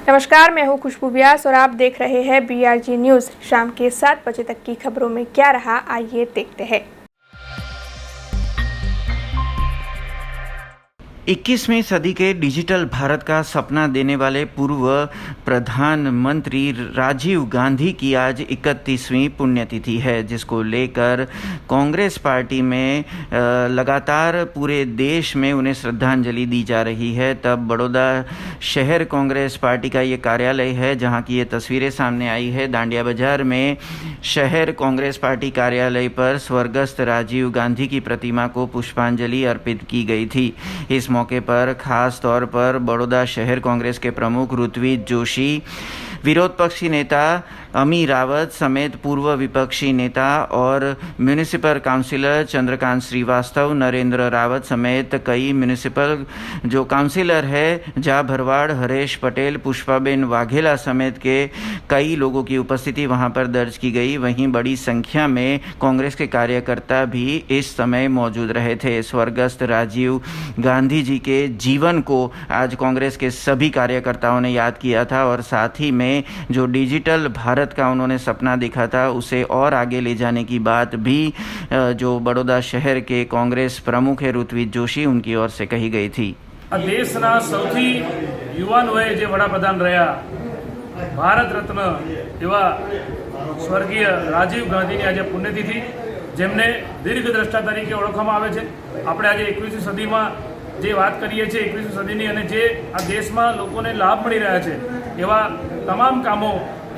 नमस्कार, मैं हूं खुशबू व्यास और आप देख रहे हैं BRG न्यूज़। शाम के 7 बजे तक की खबरों में क्या रहा, आइए देखते हैं। 21वीं सदी के डिजिटल भारत का सपना देने वाले पूर्व प्रधानमंत्री राजीव गांधी की आज 31वीं पुण्यतिथि है, जिसको लेकर कांग्रेस पार्टी में लगातार पूरे देश में उन्हें श्रद्धांजलि दी जा रही है। तब बड़ौदा शहर कांग्रेस पार्टी का ये कार्यालय है, जहां की ये तस्वीरें सामने आई है। दांडिया बाजार में शहर कांग्रेस पार्टी कार्यालय पर स्वर्गस्थ राजीव गांधी की प्रतिमा को पुष्पांजलि अर्पित की गई थी। इस मौके पर खास तौर पर बड़ौदा शहर कांग्रेस के प्रमुख ऋत्विज जोशी, विरोध पक्षी नेता अमी रावत समेत पूर्व विपक्षी नेता और म्यूनिसिपल काउंसिलर चंद्रकांत श्रीवास्तव, नरेंद्र रावत समेत कई म्यूनिसिपल जो काउंसिलर है जा भरवाड़, हरेश पटेल, पुष्पाबेन वाघेला समेत के कई लोगों की उपस्थिति वहां पर दर्ज की गई। वहीं बड़ी संख्या में कांग्रेस के कार्यकर्ता भी इस समय मौजूद रहे थे। स्वर्गस्थ राजीव गांधी जी के जीवन को आज कांग्रेस के सभी कार्यकर्ताओं ने याद किया था और साथ ही में जो डिजिटल भारत का उन्होंने सपना देखा था उसे और आगे ले जाने की बात भी जो बड़ौदा शहर के कांग्रेस प्रमुख है ऋत्विज जोशी, उनकी ओर से कही गई थी। देशना सौथी युवानोए जे वडाप्रधान रह्या भारत रत्न एवा स्वर्गीय राजीव गांधीनी आज पुण्यतिथि, जेमने दीर्घद्रष्टा तरीके ओळखवामां आवे छे। આપણે આજે 21મી સદીમાં જે વાત કરીએ છીએ 21મી સદીની અને જે આ દેશમાં લોકોને લાભ મળી રહ્યા છે એવા તમામ કામો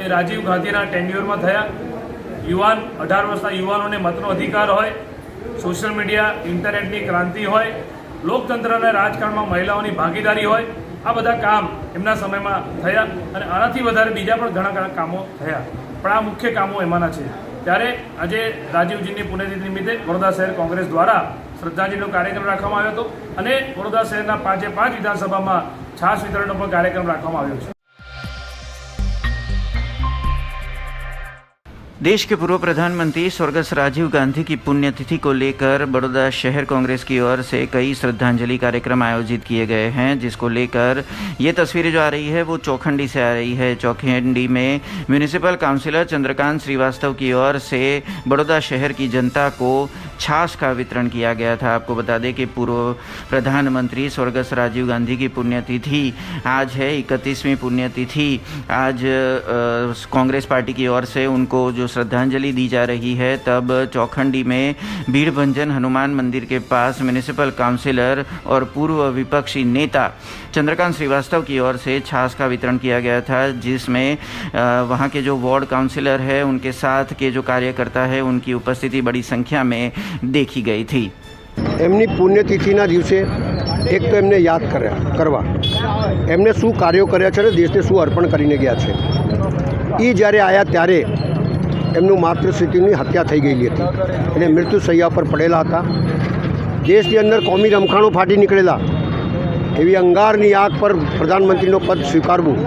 એ રાજીવ ગાંધીના ટેન્યુરમાં થયા। યુવાન 18 વર્ષના યુવાનોને મતનો અધિકાર હોય, સોશિયલ મીડિયા ઇન્ટરનેટની ક્રાંતિ હોય, લોકતંત્રના રાજકારણમાં મહિલાઓની ભાગીદારી હોય, આ બધા કામ એમના સમયમાં થયા અને આનાથી વધારે બીજા પણ ઘણા કામો થયા, પણ આ મુખ્ય કામો એમાંના છે। ત્યારે આજે રાજીવજીની પુણ્યતિથિ નિમિત્તે વડોદરા શહેર કોંગ્રેસ દ્વારા શ્રદ્ધાંજલિનો કાર્યક્રમ રાખવામાં આવ્યો હતો અને વડોદરા શહેરના 5 વિધાનસભામાં છાશ વિતરણનો પણ કાર્યક્રમ રાખવામાં આવ્યો છે। देश के पूर्व प्रधानमंत्री स्वर्गस्थ राजीव गांधी की पुण्यतिथि को लेकर बड़ौदा शहर कांग्रेस की ओर से कई श्रद्धांजलि कार्यक्रम आयोजित किए गए हैं, जिसको लेकर ये तस्वीरें जो आ रही है वो चौखंडी से आ रही है। चौखंडी में म्यूनिसिपल काउंसिलर चंद्रकांत श्रीवास्तव की ओर से बड़ौदा शहर की जनता को छाछ का वितरण किया गया था। आपको बता दें कि पूर्व प्रधानमंत्री स्वर्गस्थ राजीव गांधी की पुण्यतिथि आज है 31वीं पुण्यतिथि। आज कांग्रेस पार्टी की ओर से उनको जो श्रद्धांजलि दी जा रही है, तब चौखंडी में भीड़ भंजन हनुमान मंदिर के पास म्यूनिसिपल काउंसिलर और पूर्व विपक्षी नेता चंद्रकांत श्रीवास्तव की ओर से छाछ का वितरण किया गया था, जिसमें वहां के जो वार्ड काउंसिलर है उनके साथ के जो कार्यकर्ता है उनकी उपस्थिति बड़ी संख्या में देखी गई थी। એમની પુણ્યતિથિના દિવસે એક તો એમને યાદ કરવા એમને શું કાર્યો કર્યા છે અને દેશને શું અર્પણ કરીને ગયા છે। એ જ્યારે આવ્યા ત્યારે એમનું માતૃશ્રીની હત્યા થઈ ગયેલી હતી અને મૃત્યુશૈયા પર પડેલા હતા। દેશની અંદર કોમી રમખાણો ફાટી નીકળેલા, એવી અંગારની આગ પર પ્રધાનમંત્રીનો પદ સ્વીકારવું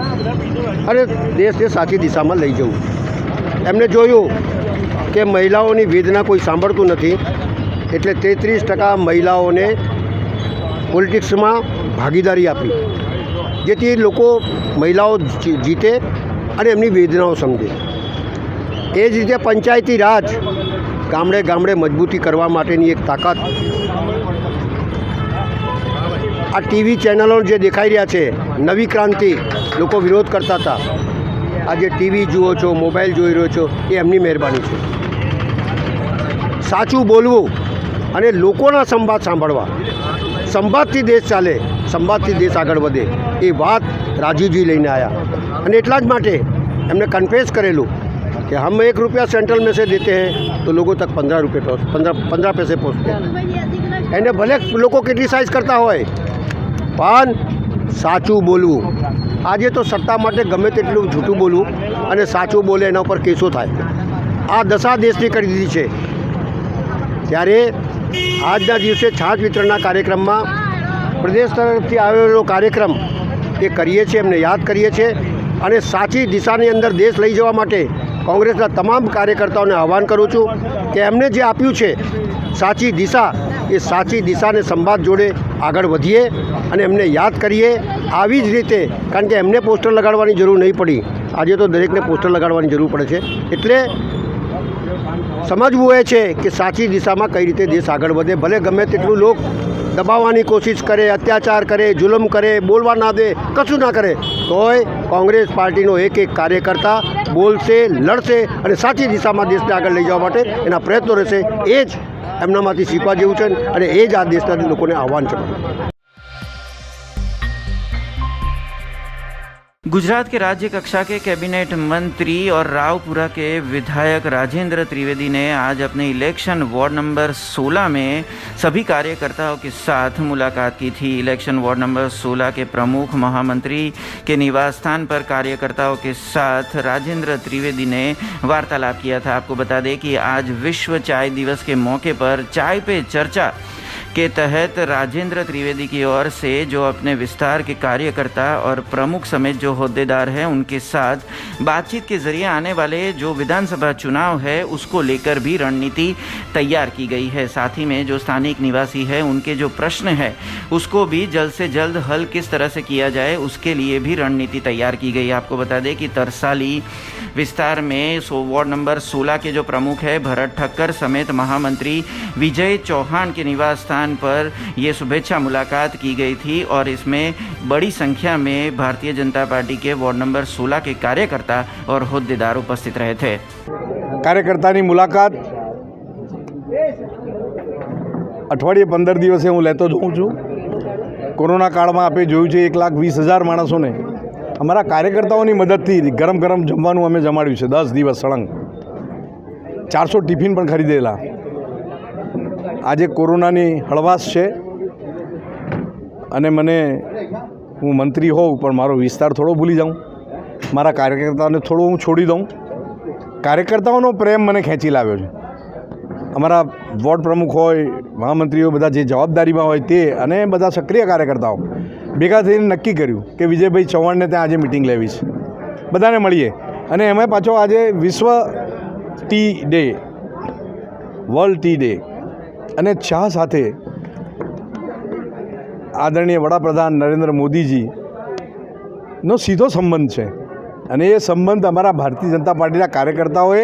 અને દેશને સાચી દિશામાં લઈ જવું। એમણે જોયું કે મહિલાઓની વેદના કોઈ સાંભળતું નથી, એટલે 33% મહિલાઓને પોલિટિક્સમાં ભાગીદારી આપી, જેથી લોકો મહિલાઓ જીતે અને એમની વેદનાઓ સમજે। એ જ રીતે પંચાયતી રાજ ગામડે ગામડે મજબૂતી કરવા માટેની એક તાકાત આ ટીવી ચેનલો જે દેખાઈ રહ્યા છે, નવી ક્રાંતિ લોકો વિરોધ કરતા હતા, આજે ટીવી જુઓ છો, મોબાઈલ જોઈ રહ્યો છો, એ એમની મહેરબાની છે। સાચું બોલવું અને લોકોના સંવાદ સાંભળવા, સંવાદથી દેશ ચાલે, સંવાદથી દેશ આગળ વધે, એ વાત રાજીવજી લઈને આવ્યા અને એટલા જ માટે એમને કન્ફેસ કરેલું कि हम 1 रुपया सेंट्रल में से देते हैं तो लोगों तक 15 पैसे पहुँचते हैं। એને ભલે લોકો ક્રિટિસાઇઝ કરતા હોય, પણ સાચું બોલવું। આજે તો સત્તા માટે ગમે તેટલું જૂઠું બોલવું અને સાચું બોલે એના ઉપર કેસો થાય, આ દશા દેશની કરી દીધી છે। ત્યારે આજના દિવસે છાશ વિતરણના કાર્યક્રમમાં પ્રદેશ તરફથી આવેલો કાર્યક્રમ એ કરીએ છીએ, એમને યાદ કરીએ છીએ અને સાચી દિશાની અંદર દેશ લઈ જવા માટે કોંગ્રેસના તમામ કાર્યકર્તાઓને આહ્વાન કરું છું કે એમને જે આપ્યું છે સાચી દિશા, એ સાચી દિશાને સંવાદ જોડે આગળ વધીએ અને એમને યાદ કરીએ આવી જ રીતે, કારણ કે એમને પોસ્ટર લગાડવાની જરૂર નહીં પડી, આજે તો દરેકને પોસ્ટર લગાડવાની જરૂર પડે છે. એટલે સમજવું એ છે કે સાચી દિશામાં કઈ રીતે દેશ આગળ વધે. ભલે ગમે તેટલું લોક દબાવવાની કોશિશ કરે, અત્યાચાર કરે, જુલમ કરે, બોલવા ના દે, કશું ના કરે, તોય કોંગ્રેસ પાર્ટીનો એક એક કાર્યકર્તા બોલશે, લડશે અને સાચી દિશામાં દેશને આગળ લઈ જવા માટે એના પ્રયત્નો રહેશે. એ જ એમનામાંથી શીખવા જેવું છે અને એ જ આ દેશના લોકોને આહવાન છે. गुजरात के राज्य कक्षा के कैबिनेट मंत्री और रावपुरा के विधायक राजेंद्र त्रिवेदी ने आज अपने इलेक्शन वार्ड नंबर 16 में सभी कार्यकर्ताओं के साथ मुलाकात की थी. इलेक्शन वार्ड नंबर 16 के प्रमुख महामंत्री के निवास स्थान पर कार्यकर्ताओं के साथ राजेंद्र त्रिवेदी ने वार्तालाप किया था. आपको बता दें कि आज विश्व चाय दिवस के मौके पर चाय पे चर्चा के तहत राजेंद्र त्रिवेदी की ओर से जो अपने विस्तार के कार्यकर्ता और प्रमुख समेत जो होद्देदार हैं उनके साथ बातचीत के जरिए आने वाले जो विधानसभा चुनाव है उसको लेकर भी रणनीति तैयार की गई है. साथ ही में जो स्थानिक निवासी है उनके जो प्रश्न है उसको भी जल्द से जल्द हल किस तरह से किया जाए उसके लिए भी रणनीति तैयार की गई. आपको बता दें कि तरसाली विस्तार में वार्ड नंबर 16 के जो प्रमुख है भरत ठक्कर समेत महामंत्री विजय चौहान के निवास स्थान पर ये शुभेच्छा मुलाकात की गई थी और इसमें बड़ी संख्या में भारतीय जनता पार्टी के वार्ड नंबर 16 के कार्यकर्ता और होद्देदार उपस्थित रहे थे. કાર્યકર્તાની મુલાકાત અઠવાડિયે 15 દિવસે હું લેતો જ હોઉં છું. કોરોના કાળમાં આપણે જોયું છે 1,20,000 માણસોને અમારા કાર્યકર્તાઓની મદદથી ગરમ ગરમ જમવાનું અમે જમાડ્યું છે 10 દિવસ સળંગ. 400 ટિફિન પણ ખરીદેલા. આજે કોરોનાની હળવાશ છે અને મને હું મંત્રી હોઉં પણ મારો વિસ્તાર થોડો ભૂલી જાઉં, મારા કાર્યકર્તાઓને થોડો હું છોડી દઉં. કાર્યકર્તાઓનો પ્રેમ મને ખેંચી લાવ્યો છે. અમારા વોર્ડ પ્રમુખ હોય, મહામંત્રીઓ બધા જે જવાબદારીમાં હોય તે અને બધા સક્રિય કાર્યકર્તાઓ ભેગા થઈને નક્કી કર્યું કે વિજયભાઈ ચૌહાણને ત્યાં આજે મિટિંગ લેવી છે, બધાને મળીએ. અને એમાં પાછો આજે વિશ્વ T day, world T day અને ચા સાથે આદરણીય વડાપ્રધાન નરેન્દ્ર મોદીજીનો સીધો સંબંધ છે. અને એ સંબંધ અમારા ભારતીય જનતા પાર્ટીના કાર્યકર્તાઓએ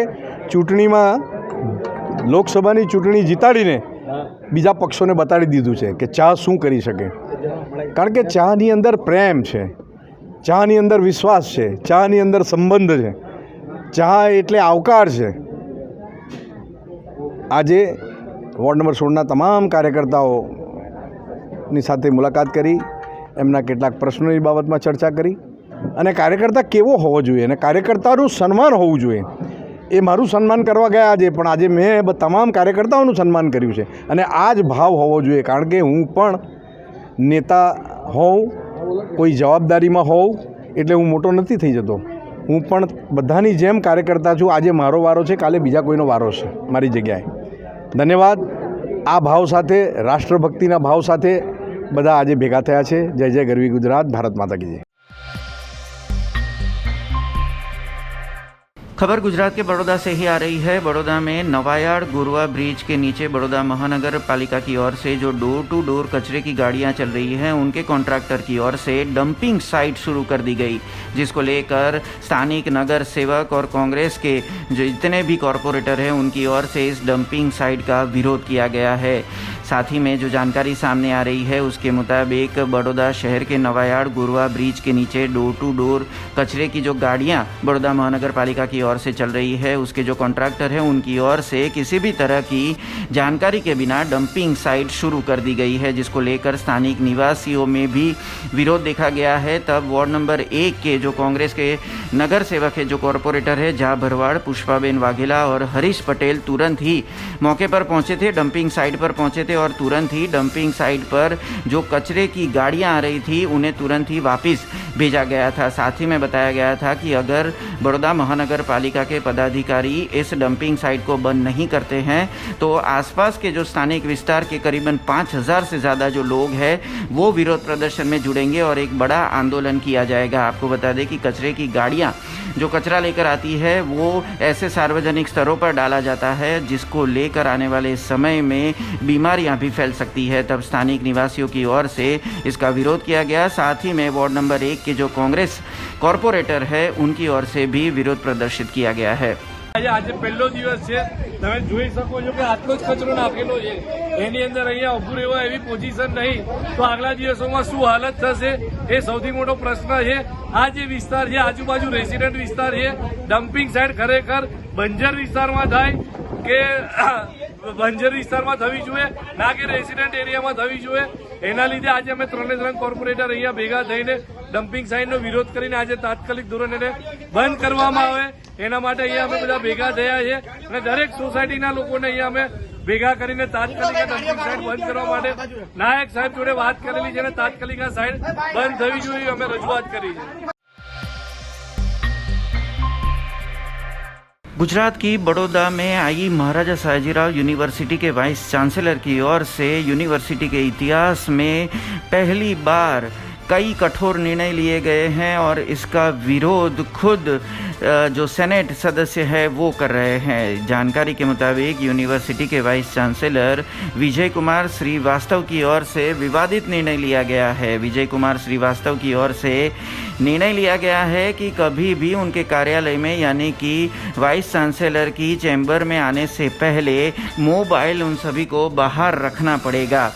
ચૂંટણીમાં લોકસભાની ચૂંટણી જીતાડીને બીજા પક્ષોને બતાડી દીધું છે કે ચા શું કરી શકે. કારણ કે ચાની અંદર પ્રેમ છે, ચાની અંદર વિશ્વાસ છે, ચાની અંદર સંબંધ છે, ચા એટલે આવકાર છે. આજે વોર્ડ નંબર 16ના તમામ કાર્યકર્તાઓની સાથે મુલાકાત કરી, એમના કેટલાક પ્રશ્નોની બાબતમાં ચર્ચા કરી અને કાર્યકર્તા કેવો હોવો જોઈએ અને કાર્યકર્તાનું સન્માન હોવું જોઈએ. એ મારું સન્માન કરવા ગયા આજે, પણ આજે મેં તમામ કાર્યકર્તાઓનું સન્માન કર્યું છે અને આ જ ભાવ હોવો જોઈએ. કારણ કે હું પણ નેતા હોઉં, કોઈ જવાબદારીમાં હોઉં એટલે હું મોટો નથી થઈ જતો. હું પણ બધાની જેમ કાર્યકર્તા છું. આજે મારો વારો છે, કાલે બીજા કોઈનો વારો છે મારી જગ્યાએ. ધન્યવાદ. આ ભાવ સાથે, રાષ્ટ્રભક્તિના ભાવ સાથે બધા આજે ભેગા થયા છે. જય જય ગરવી ગુજરાત, ભારત माता की जय. खबर गुजरात के बड़ौदा से ही आ रही है. बड़ौदा में नवायाड़ गुरवा ब्रिज के नीचे बड़ौदा महानगर पालिका की ओर से जो डोर टू डोर कचरे की गाड़ियां चल रही हैं उनके कॉन्ट्रैक्टर की ओर से डंपिंग साइट शुरू कर दी गई, जिसको लेकर स्थानिक नगर सेवक और कांग्रेस के जो जितने भी कॉरपोरेटर हैं उनकी ओर से इस डंपिंग साइट का विरोध किया गया है. साथ ही में जो जानकारी सामने आ रही है उसके मुताबिक बड़ौदा शहर के नवायाड़ गुरवा ब्रिज के नीचे डोर टू डोर कचरे की जो गाड़ियां बड़ौदा महानगर पालिका की ओर से चल रही है उसके जो कॉन्ट्रैक्टर हैं उनकी ओर से किसी भी तरह की जानकारी के बिना डंपिंग साइट शुरू कर दी गई है, जिसको लेकर स्थानिक निवासियों में भी विरोध देखा गया है. तब वार्ड नंबर 1 के जो कांग्रेस के नगर सेवक है, जो कॉरपोरेटर है झा भरवाड़, पुष्पाबेन वाघेला और हरीश पटेल तुरंत ही मौके पर पहुंचे थे, डंपिंग साइट पर पहुंचे थे और तुरंत ही डंपिंग साइट पर जो कचरे की गाड़ियां आ रही थी उन्हें तुरंत ही वापस भेजा गया था. साथ ही में बताया गया था कि अगर बड़ौदा महानगर पालिका के पदाधिकारी इस डंपिंग साइट को बंद नहीं करते हैं तो आसपास के जो स्थानिक विस्तार के करीबन 5,000 से ज़्यादा जो लोग हैं वो विरोध प्रदर्शन में जुड़ेंगे और एक बड़ा आंदोलन किया जाएगा. आपको बता दें कि कचरे की गाड़ियां जो कचरा लेकर आती है वो ऐसे सार्वजनिक स्तरों पर डाला जाता है जिसको लेकर आने वाले समय में बीमारी बीमारियां भी फैल सकती है। तब स्थानिक निवासियों की ओर से इसका विरोध किया गया। साथ ही में वार्ड नंबर 1 के जो कांग्रेस कॉर्पोरेटर है उनकी ओर से भी विरोध प्रदर्शित किया गया है। આજે પહેલો દિવસ છે, તમે જોઈ શકો છો કે આટલો જ કચરો નાખેલો છે, એની અંદર અહીંયા ઉભું રહેવા એવી પોઝિશન નહીં, તો આગલા દિવસોમાં શું હાલત થશે એ સૌથી મોટો પ્રશ્ન છે। આ જે વિસ્તાર છે, આજુબાજુ રેસિડેન્ટ વિસ્તાર છે, ડમ્પિંગ સાઇટ ખરેખર બંજર વિસ્તારમાં થાય કે બંજર વિસ્તારમાં થવી જોઈએ, ના કે રેસિડેન્ટ એરિયામાં થવી જોઈએ। એના લીધે આજે અમે 3 કોર્પોરેટર અહીંયા ભેગા થઈને ડમ્પિંગ સાઇટનો વિરોધ કરીને આજે તાત્કાલિક ધોરણે એને બંધ કરવામાં આવે એના માટે અહીંયા અમે બધા ભેગા થયા છે અને દરેક સોસાયટીના લોકોને અહીંયા અમે ભેગા કરીને તાત્કાલિક ડમ્પિંગ સાઇટ બંધ કરવા માટે નાયક સાહેબ જોડે વાત કરેલી છે અને તાત્કાલિક આ સાઇટ બંધ થવી જોઈએ અમે રજૂઆત કરી છે। गुजरात की बड़ौदा में आई महाराजा सयाजीराव यूनिवर्सिटी के वाइस चांसलर की ओर से यूनिवर्सिटी के इतिहास में पहली बार कई कठोर निर्णय लिए गए हैं और इसका विरोध खुद जो सेनेट सदस्य है वो कर रहे हैं। जानकारी के मुताबिक यूनिवर्सिटी के वाइस चांसलर विजय कुमार श्रीवास्तव की ओर से विवादित निर्णय लिया गया है। विजय कुमार श्रीवास्तव की ओर से निर्णय लिया गया है कि कभी भी उनके कार्यालय में यानी कि वाइस चांसलर की चैम्बर में आने से पहले मोबाइल उन सभी को बाहर रखना पड़ेगा।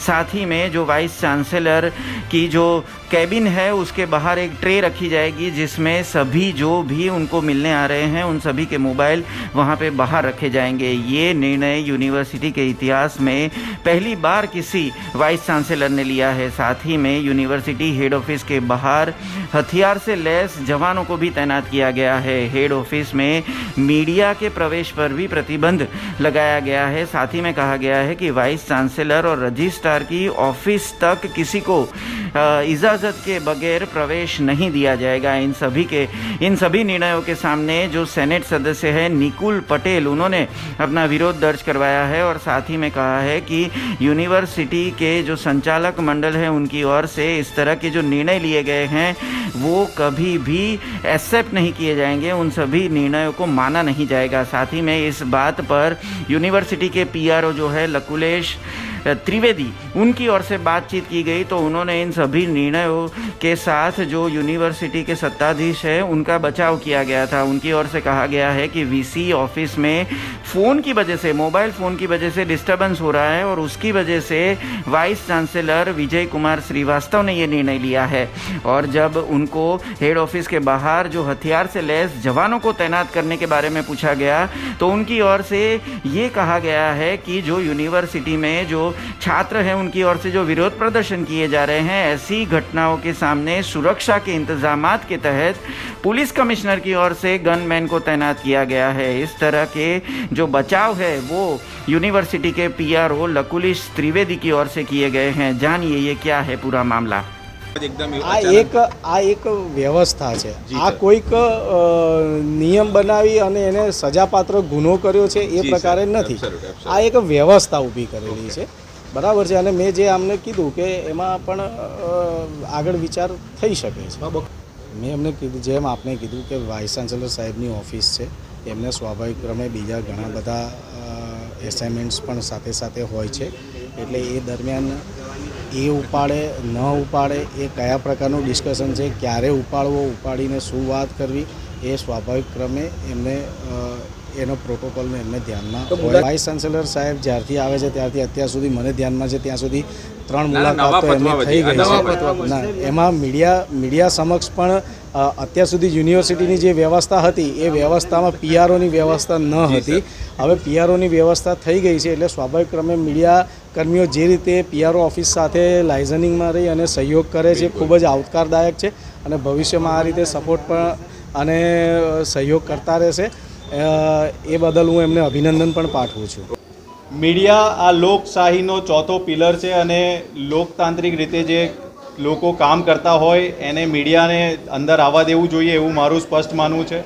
साथ ही में जो वाइस चांसलर की जो कैबिन है उसके बाहर एक ट्रे रखी जाएगी जिसमें सभी जो भी उनको मिलने आ रहे हैं उन सभी के मोबाइल वहां पे बाहर रखे जाएंगे। ये निर्णय यूनिवर्सिटी के इतिहास में पहली बार किसी वाइस चांसलर ने लिया है। साथ ही में यूनिवर्सिटी हेड ऑफिस के बाहर हथियार से लैस जवानों को भी तैनात किया गया है। हेड ऑफिस में मीडिया के प्रवेश पर भी प्रतिबंध लगाया गया है। साथ ही में कहा गया है कि वाइस चांसलर और रजिस्ट्रार की ऑफिस तक किसी को इजाज़त के बगैर प्रवेश नहीं दिया जाएगा। इन सभी निर्णयों के सामने जो सेनेट सदस्य है निकुल पटेल उन्होंने अपना विरोध दर्ज करवाया है और साथ ही में कहा है कि यूनिवर्सिटी के जो संचालक मंडल है उनकी ओर से इस तरह के जो निर्णय लिए गए हैं वो कभी भी एक्सेप्ट नहीं किए जाएंगे, उन सभी निर्णयों को माना नहीं जाएगा। साथ ही में इस बात पर यूनिवर्सिटी के पीआरओ जो है लकुलेश त्रिवेदी उनकी ओर से बातचीत की गई तो उन्होंने इन सभी निर्णयों के साथ जो यूनिवर्सिटी के सत्ताधीश है उनका बचाव किया गया था। उनकी ओर से कहा गया है कि वीसी ऑफिस में फ़ोन की वजह से मोबाइल फ़ोन की वजह से डिस्टर्बेंस हो रहा है और उसकी वजह से वाइस चांसलर विजय कुमार श्रीवास्तव ने ये निर्णय लिया है। और जब उनको हेड ऑफिस के बाहर जो हथियार से लैस जवानों को तैनात करने के बारे में पूछा गया तो उनकी ओर से ये कहा गया है कि जो यूनिवर्सिटी में जो छात्र हैं उनकी ओर से जो विरोध प्रदर्शन किए जा रहे हैं ऐसी घटनाओं के सामने सुरक्षा के इंतजामात के तहत पुलिस कमिश्नर की ओर से गनमैन को तैनात किया गया है। इस तरह के जो बचाव है वो यूनिवर्सिटी के पीआरओ लकुलेश त्रिवेदी की ओर से किए गए हैं। जानिए ये क्या है पूरा मामला। આ એક વ્યવસ્થા છે। આ કોઈક નિયમ બનાવી અને એને સજાપાત્ર ગુનો કર્યો છે એ પ્રકારે નથી। આ એક વ્યવસ્થા ઊભી કરેલી છે, બરાબર છે। અને મેં જે આમને કીધું કે એમાં પણ આગળ વિચાર થઈ શકે છે। મેં એમને કીધું જેમ આપને કીધું કે વાઇસ ચાન્સલર સાહેબની ઓફિસ છે, એમને સ્વાભાવિક ક્રમે બીજા ઘણા બધા એસાઇનમેન્ટ્સ પણ સાથે સાથે હોય છે, એટલે એ દરમિયાન એ ઉપાડે ન ઉપાડે એ કયા પ્રકારનું ડિસ્કશન છે, ક્યારે ઉપાડવો, ઉપાડીને શું વાત કરવી એ સ્વાભાવિક ક્રમે એમને એનો પ્રોટોકોલને એમને ધ્યાનમાં હોય। વાઇસ ચાન્સલર સાહેબ જ્યારથી આવે છે ત્યારથી અત્યાર સુધી મને ધ્યાનમાં છે ત્યાં સુધી 3 મુલાકાત તો એમની થઈ ગઈ છે। ના એમાં મીડિયા સમક્ષ પણ અત્યાર સુધી યુનિવર્સિટીની જે વ્યવસ્થા હતી એ વ્યવસ્થામાં પીઆરઓની વ્યવસ્થા ન હતી। હવે પીઆરઓની વ્યવસ્થા થઈ ગઈ છે એટલે સ્વાભાવિક ક્રમે મીડિયા કર્મીઓ જે રીતે પીઆરઓ ઓફિસ સાથે લાઇઝનિંગમાં રહી અને સહયોગ કરે છે ખૂબ જ આવકારદાયક છે અને ભવિષ્યમાં આ રીતે સપોર્ટ પણ અને સહયોગ કરતા રહેશે। એ બદલ હું એમને અભિનંદન પણ પાઠવું છું। મીડિયા આ લોકશાહીનો ચોથો પિલર છે અને લોકતાંત્રિક રીતે જે લોકો કામ કરતા હોય એને મીડિયાને અંદર આવવા દેવું જોઈએ એવું મારું સ્પષ્ટ માનવું છે।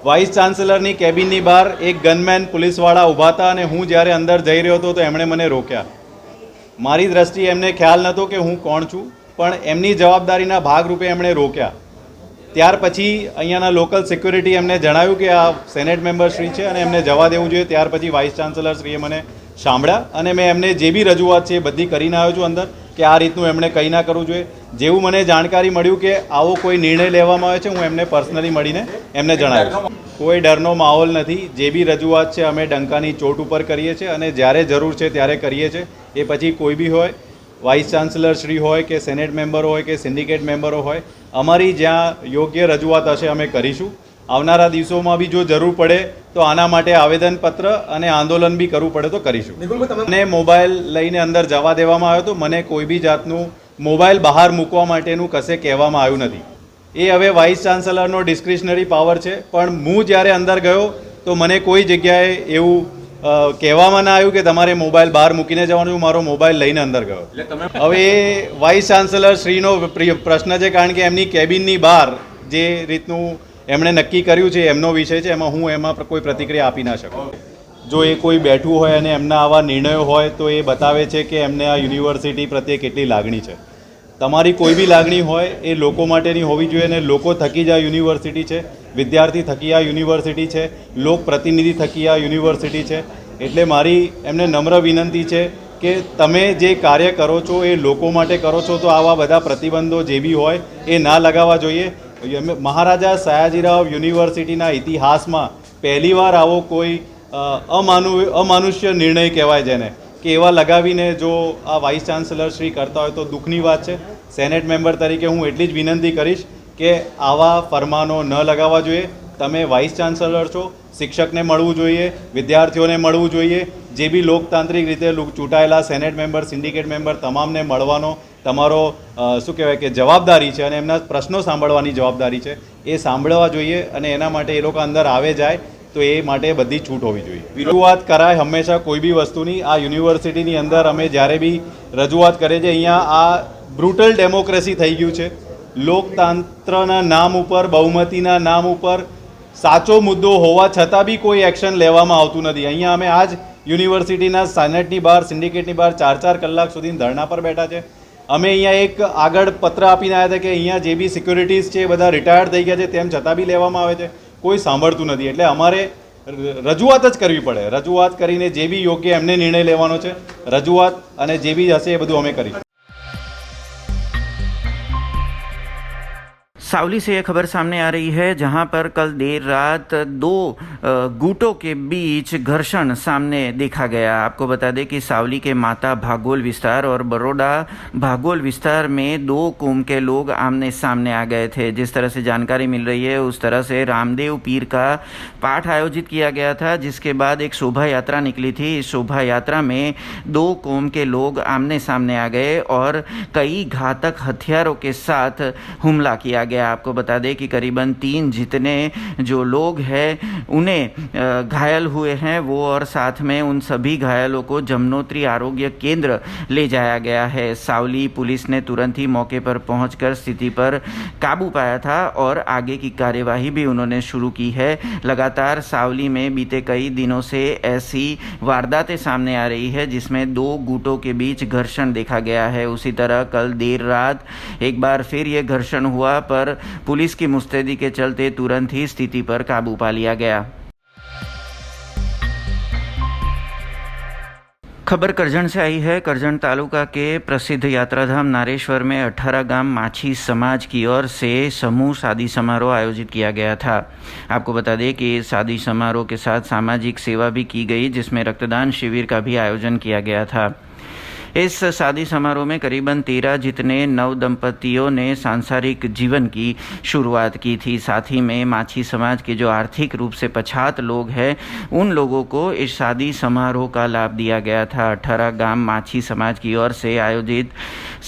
વાઇસ ચાન્સલરની કેબિનની બહાર એક ગનમેન પોલીસવાળા ઊભા હતા અને હું જ્યારે અંદર જઈ રહ્યો હતો તો એમણે મને રોક્યા। મારી દ્રષ્ટિએ એમને ખ્યાલ નહોતો કે હું કોણ છું, પણ એમની જવાબદારીના ભાગરૂપે એમણે રોક્યા। ત્યાર પછી અહીંયાના લોકલ સિક્યુરિટી એમને જણાવ્યું કે આ સેનેટ મેમ્બર શ્રી છે અને એમને જવા દેવું જોઈએ। ત્યાર પછી વાઇસ ચાન્સલર શ્રીએ મને સાંભળ્યા અને મેં એમને જે બી રજૂઆત છે એ બધી કરીને આવ્યો છું અંદર કે આ રીતનું એમણે કંઈ ના કરવું જોઈએ. જેવું મને જાણકારી મળ્યું કે આવો કોઈ નિર્ણય લેવામાં આવે છે, હું એમને પર્સનલી મળીને એમને જણાવ્યું. કોઈ ડરનો માહોલ નથી. જે બી રજૂઆત છે અમે ડંકાની ચોટ ઉપર કરીએ છીએ અને જ્યારે જરૂર છે ત્યારે કરીએ છીએ. એ પછી કોઈ બી હોય, વાઇસ ચાન્સલર શ્રી હોય કે સેનેટ મેમ્બર હોય કે સિન્ડિકેટ મેમ્બરો હોય, અમારી જ્યાં યોગ્ય રજૂઆત હશે અમે કરીશું. આવનારા દિવસોમાં બી જો જરૂર પડે તો આના માટે આવેદનપત્ર અને આંદોલન બી કરવું પડે તો કરીશું. મને મોબાઈલ લઈને અંદર જવા દેવામાં આવ્યો તો મને કોઈ બી જાતનું મોબાઈલ બહાર મૂકવા માટેનું કશે કહેવામાં આવ્યું નથી. એ હવે વાઇસ ચાન્સલરનો ડિસ્ક્રિશનરી પાવર છે, પણ હું જ્યારે અંદર ગયો તો મને કોઈ જગ્યાએ એવું કહેવામાં ના આવ્યું કે તમારે મોબાઈલ બહાર મૂકીને જવાનું. મારો મોબાઈલ લઈને અંદર ગયો. હવે એ વાઇસ ચાન્સલર શ્રીનો પ્રશ્ન છે, કારણ કે એમની કેબિનની બહાર જે રીતનું એમણે નક્કી કર્યું છે એમનો વિષય છે, એમાં કોઈ પ્રતિક્રિયા આપી ના શકું. જો એ કોઈ બેઠું હોય અને એમના આવા નિર્ણયો હોય તો એ બતાવે છે કે એમને આ યુનિવર્સિટી પ્રત્યે કેટલી લાગણી છે. તમારી કોઈ બી લાગણી હોય એ લોકો માટેની હોવી જોઈએ અને લોકો થકી જ આ યુનિવર્સિટી છે, વિદ્યાર્થી થકી આ યુનિવર્સિટી છે, લોક પ્રતિનિધિ થકી આ યુનિવર્સિટી છે. એટલે મારી એમને નમ્ર વિનંતી છે કે તમે જે કાર્ય કરો છો એ લોકો માટે કરો છો, તો આવા બધા પ્રતિબંધો જે બી હોય એ ના લગાવવા જોઈએ. મહારાજા સયાજીરાવ યુનિવર્સિટીના ઇતિહાસમાં પહેલીવાર આવો કોઈ અમાનુષ્ય નિર્ણય કહેવાય જેને કે એવા લગાવીને જો આ વાઇસ ચાન્સલર શ્રી કરતા હોય તો દુઃખની વાત છે. સેનેટ મેમ્બર તરીકે હું એટલી જ વિનંતી કરીશ કે આવા ફરમાનો ન લગાવવા જોઈએ. તમે વાઇસ ચાન્સલર છો, શિક્ષકને મળવું જોઈએ, વિદ્યાર્થીઓને મળવું જોઈએ. જે બી લોકતાંત્રિક રીતે ચૂંટાયેલા સેનેટ મેમ્બર, સિન્ડિકેટ મેમ્બર તમામને મળવાનો તમારો શું કહેવાય કે જવાબદારી છે અને એમના પ્રશ્નો સાંભળવાની જવાબદારી છે. એ સાંભળવા જોઈએ અને એના માટે એ લોકો અંદર આવે જાય તો એ માટે બધી છૂટ હોવી જોઈએ. રજૂઆત કરાય હંમેશા કોઈ બી વસ્તુની. આ યુનિવર્સિટીની અંદર અમે જ્યારે બી રજૂઆત કરીએ છીએ, અહીંયા આ બ્રુટલ ડેમોક્રેસી થઈ ગયું છે. લોકતંત્રના નામ ઉપર, બહુમતીના નામ ઉપર સાચો મુદ્દો હોવા છતાં બી કોઈ એક્શન લેવામાં આવતું નથી. અહીંયા અમે આજ યુનિવર્સિટીના સેનેટની બહાર, સિન્ડિકેટની બહાર 4-4 કલાક સુધી ધરણા પર બેઠા છે. અમે અહીંયા એક આગળ પત્ર આપીને આવ્યા હતા કે અહીંયા જે બી સિક્યુરિટીઝ છે બધા રિટાયર્ડ થઈ ગયા છે, તેમ છતાં બી લેવામાં આવે છે. કોઈ સાંભળતું નથી. એટલે અમારે રજૂઆત જ કરવી પડે. રજૂઆત કરીને જે બી યોગ્ય એમને નિર્ણય લેવાનો છે, રજૂઆત અને જે બી હશે એ બધું અમે કરીશું. सावली से यह खबर सामने आ रही है जहां पर कल देर रात दो गुटों के बीच घर्षण सामने देखा गया. आपको बता दें कि सावली के माता भागोल विस्तार और बड़ौदा भागोल विस्तार में दो कौम के लोग आमने सामने आ गए थे. जिस तरह से जानकारी मिल रही है उस तरह से रामदेव पीर का पाठ आयोजित किया गया था, जिसके बाद एक शोभा यात्रा निकली थी. इस शोभा यात्रा में दो कौम के लोग आमने सामने आ गए और कई घातक हथियारों के साथ हमला किया गया. आपको बता दें कि करीबन 3 जितने जो लोग हैं उन्हें घायल हुए हैं वो, और साथ में उन सभी घायलों को जमनोत्री आरोग्य केंद्र ले जाया गया है. सावली पुलिस ने तुरंत ही मौके पर पहुंचकर स्थिति पर काबू पाया था और आगे की कार्यवाही भी उन्होंने शुरू की है. लगातार सावली में बीते कई दिनों से ऐसी वारदातें सामने आ रही है जिसमें दो गुटों के बीच घर्षण देखा गया है. उसी तरह कल देर रात एक बार फिर ये घर्षण हुआ, पर पुलिस की मुस्तैदी के चलते तुरंत ही स्थिति पर काबू पा लिया गया. खबर करजण से आई है. करजण तालुका के प्रसिद्ध यात्राधाम नारेश्वर में 18 गांव माछी समाज की ओर से समूह शादी समारोह आयोजित किया गया था. आपको बता दें कि शादी समारोह के साथ सामाजिक सेवा भी की गई, जिसमें रक्तदान शिविर का भी आयोजन किया गया था. इस शादी समारोह में करीबन 13 जितने नव दंपतियों ने सांसारिक जीवन की शुरुआत की थी. साथ ही में माछी समाज के जो आर्थिक रूप से पछात लोग हैं उन लोगों को इस शादी समारोह का लाभ दिया गया था. 18 गांव माछी समाज की ओर से आयोजित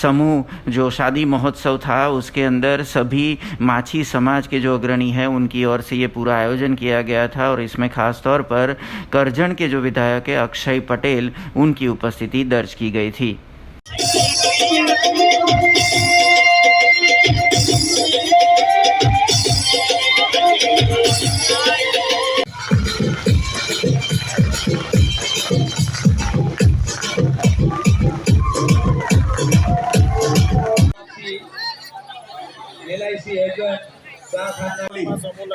समूह जो शादी महोत्सव था उसके अंदर सभी माछी समाज के जो अग्रणी हैं उनकी ओर से ये पूरा आयोजन किया गया था और इसमें खास तौर पर करजण के जो विधायक है अक्षय पटेल उनकी उपस्थिति दर्ज की गई थी. LIC એજન્ટ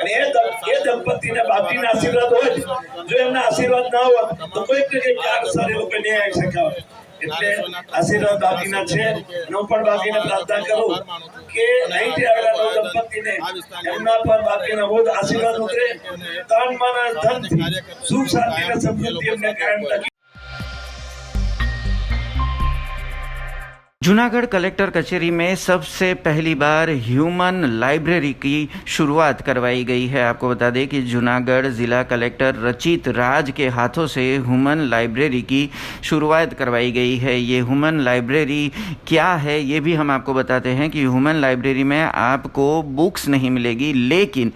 અને એ દંપતીને બાકીના આશીર્વાદ હોય જો એમના આશીર્વાદ ના હોય તો કોઈક ને કંઈક કારણસર એ લોકો નહીં આવી શક્યા હોય એટલે આશીર્વાદ બાકીના છે હું પણ બાકીને પ્રાર્થના કરું કે અહીંથી આવેલા નવ દંપતીને એમના પર બાકીના બહુ આશીર્વાદ ઉતરે તન મન અને ધનથી સુખ શાંતિ અને સમૃદ્ધિ એમને કાયમ રાખે। जूनागढ़ कलेक्टर कचहरी में सबसे पहली बार ह्यूमन लाइब्रेरी की शुरुआत करवाई गई है। आपको बता दें कि जूनागढ़ ज़िला कलेक्टर रचित राज के हाथों से ह्यूमन लाइब्रेरी की शुरुआत करवाई गई है। ये ह्यूमन लाइब्रेरी क्या है ये भी हम आपको बताते हैं कि ह्यूमन लाइब्रेरी में आपको बुक्स नहीं मिलेगी, लेकिन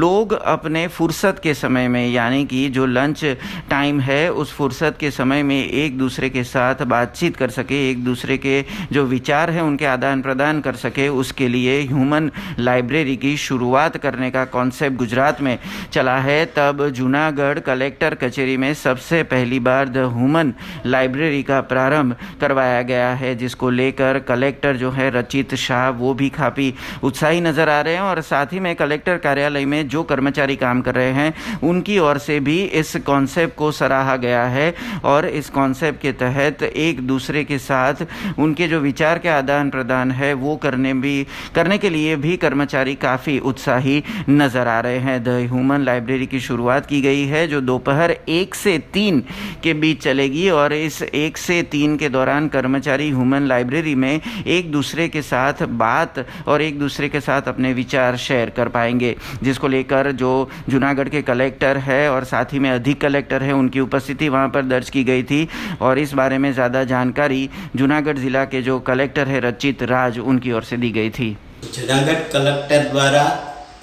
लोग अपने फुर्सत के समय में यानी कि जो लंच टाइम है उस फुर्सत के समय में एक दूसरे के साथ बातचीत कर सके, एक दूसरे के जो विचार है उनके आदान प्रदान कर सके, उसके लिए ह्यूमन लाइब्रेरी की शुरुआत करने का कॉन्सेप्ट गुजरात में चला है। तब जूनागढ़ कलेक्टर कचहरी में सबसे पहली बार द ह्यूमन लाइब्रेरी का प्रारंभ करवाया गया है, जिसको लेकर कलेक्टर जो है रचित शाह वो भी काफ़ी उत्साही नज़र आ रहे हैं और साथ ही में कलेक्टर कार्यालय में जो कर्मचारी काम कर रहे हैं उनकी ओर से भी इस कॉन्सेप्ट को सराहा गया है और इस कॉन्सेप्ट के तहत एक दूसरे के साथ उनके जो विचार के आदान प्रदान है वो करने के लिए भी कर्मचारी काफ़ी उत्साही नज़र आ रहे हैं। द ह्यूमन लाइब्रेरी की शुरुआत की गई है जो दोपहर 1 से 3 के बीच चलेगी और इस 1 से 3 के दौरान कर्मचारी ह्यूमन लाइब्रेरी में एक दूसरे के साथ बात और एक दूसरे के साथ अपने विचार शेयर कर पाएंगे, जिसको लेकर जो जूनागढ़ के कलेक्टर है और साथ ही में अधिक कलेक्टर है उनकी उपस्थिति वहाँ पर दर्ज की गई थी और इस बारे में ज़्यादा जानकारी जूनागढ़ जिला के जो कलेक्टर है रचित राज उनकी ओर से दी गई थी। जूनागढ़ कलेक्टर द्वारा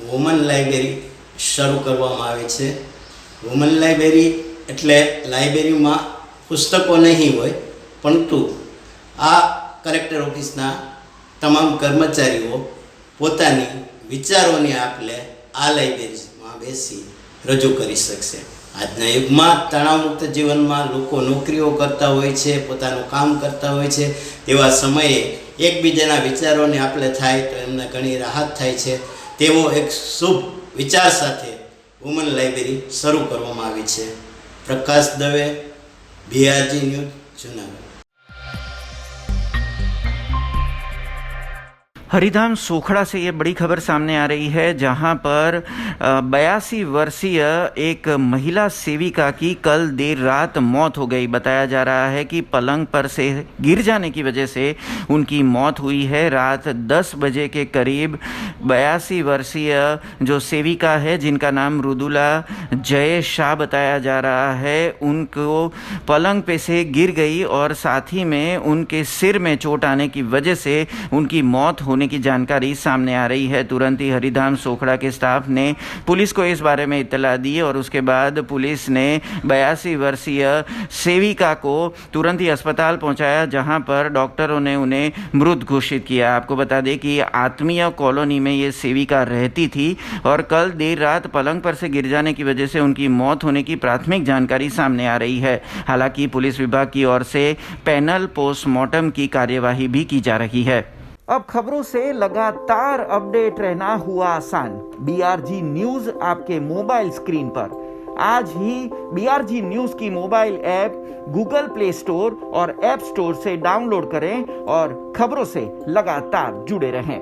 वुमन लाइब्रेरी शुरू करवामां आवी छे। वुमन लाइब्रेरी एटले लाइब्रेरी में पुस्तकों नहीं होय, परंतु आ कलेक्टर ऑफिसना तमाम कर्मचारीओ पोतानी विचारोनी आपले आ लाइब्रेरी में बेसी रजू करी शकशे। આજના યુગમાં તણાવમુક્ત જીવનમાં લોકો નોકરીઓ કરતા હોય છે, પોતાનું કામ કરતા હોય છે, તેવા સમયે એકબીજાના વિચારોને આપણે થાય તો એમને ઘણી રાહત થાય છે। તેવો એક શુભ વિચાર સાથે વુમન લાઇબ્રેરી શરૂ કરવામાં આવી છે। પ્રકાશ દવે, BRG ન્યૂઝ, જૂનાગઢ। हरिधाम सोखड़ा से ये बड़ी खबर सामने आ रही है, जहां पर 82 वर्षीय एक महिला सेविका की कल देर रात मौत हो गई। बताया जा रहा है कि पलंग पर से गिर जाने की वजह से उनकी मौत हुई है। रात 10 बजे के करीब 82 वर्षीय जो सेविका है जिनका नाम मृदुला जय शाह बताया जा रहा है, उनको पलंग पे से गिर गई और साथ ही में उनके सिर में चोट आने की वजह से उनकी मौत होने की जानकारी सामने आ रही है। तुरंत ही हरिधाम सोखड़ा के स्टाफ ने पुलिस को इस बारे में इत्तला दी और उसके बाद पुलिस ने 82 वर्षीय सेविका को तुरंत ही अस्पताल पहुंचाया, जहां पर डॉक्टरों ने उन्हें मृत घोषित किया। आपको बता दें कि आत्मीय कॉलोनी में ये सेविका रहती थी और कल देर रात पलंग पर से गिर जाने की वजह से उनकी मौत होने की प्राथमिक जानकारी सामने आ रही है। हालांकि पुलिस विभाग की ओर से पैनल पोस्टमार्टम की कार्यवाही भी की जा रही है। अब खबरों से लगातार अपडेट रहना हुआ आसान। BRG न्यूज आपके मोबाइल स्क्रीन पर। आज ही BRG न्यूज की mobile app Google play store और ऐप स्टोर से डाउनलोड करें और खबरों से लगातार जुड़े रहें।